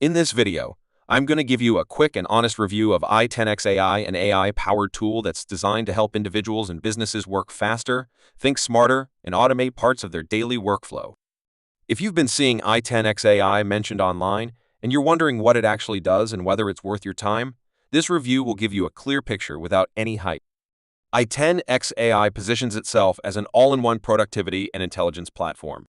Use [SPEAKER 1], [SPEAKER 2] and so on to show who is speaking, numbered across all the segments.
[SPEAKER 1] In this video, I'm going to give you a quick and honest review of i10x AI, an AI-powered tool that's designed to help individuals and businesses work faster, think smarter, and automate parts of their daily workflow. If you've been seeing i10x AI mentioned online, and you're wondering what it actually does and whether it's worth your time, this review will give you a clear picture without any hype. i10x AI positions itself as an all-in-one productivity and intelligence platform.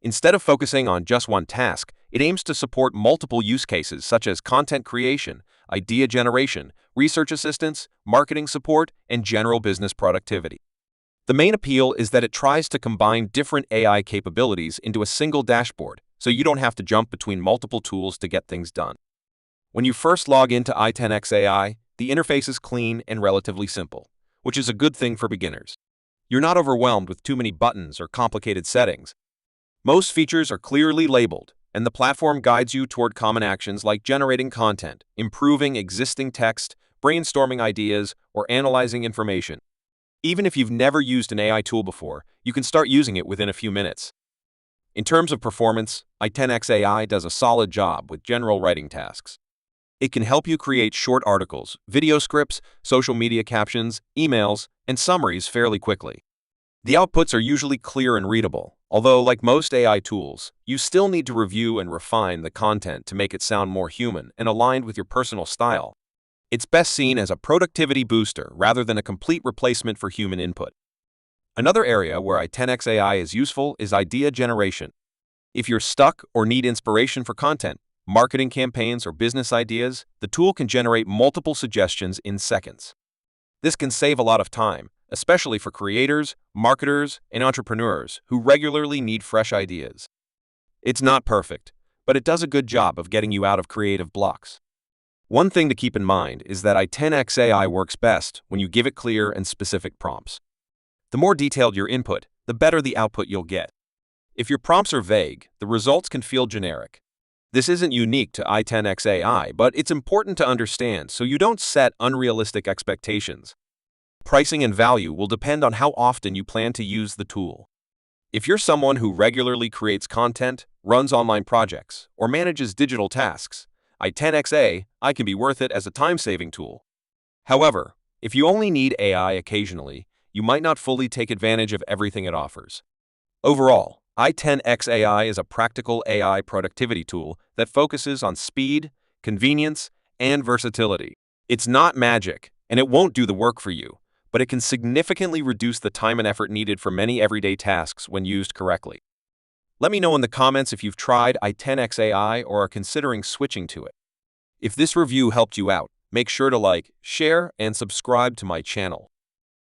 [SPEAKER 1] Instead of focusing on just one task, it aims to support multiple use cases such as content creation, idea generation, research assistance, marketing support, and general business productivity. The main appeal is that it tries to combine different AI capabilities into a single dashboard, so you don't have to jump between multiple tools to get things done. When you first log into i10x AI, the interface is clean and relatively simple, which is a good thing for beginners. You're not overwhelmed with too many buttons or complicated settings. Most features are clearly labeled, and the platform guides you toward common actions like generating content, improving existing text, brainstorming ideas, or analyzing information. Even if you've never used an AI tool before, you can start using it within a few minutes. In terms of performance, i10x AI does a solid job with general writing tasks. It can help you create short articles, video scripts, social media captions, emails, and summaries fairly quickly. The outputs are usually clear and readable, although, like most AI tools, you still need to review and refine the content to make it sound more human and aligned with your personal style. It's best seen as a productivity booster rather than a complete replacement for human input. Another area where i10x AI is useful is idea generation. If you're stuck or need inspiration for content, marketing campaigns, or business ideas, the tool can generate multiple suggestions in seconds. This can save a lot of time, especially for creators, marketers, and entrepreneurs who regularly need fresh ideas. It's not perfect, but it does a good job of getting you out of creative blocks. One thing to keep in mind is that i10x AI works best when you give it clear and specific prompts. The more detailed your input, the better the output you'll get. If your prompts are vague, the results can feel generic. This isn't unique to i10x AI, but it's important to understand so you don't set unrealistic expectations. Pricing and value will depend on how often you plan to use the tool. If you're someone who regularly creates content, runs online projects, or manages digital tasks, i10x AI can be worth it as a time-saving tool. However, if you only need AI occasionally, you might not fully take advantage of everything it offers. Overall, i10x AI is a practical AI productivity tool that focuses on speed, convenience, and versatility. It's not magic, and it won't do the work for you, but it can significantly reduce the time and effort needed for many everyday tasks when used correctly. Let me know in the comments if you've tried i10x AI or are considering switching to it. If this review helped you out, make sure to like, share, and subscribe to my channel.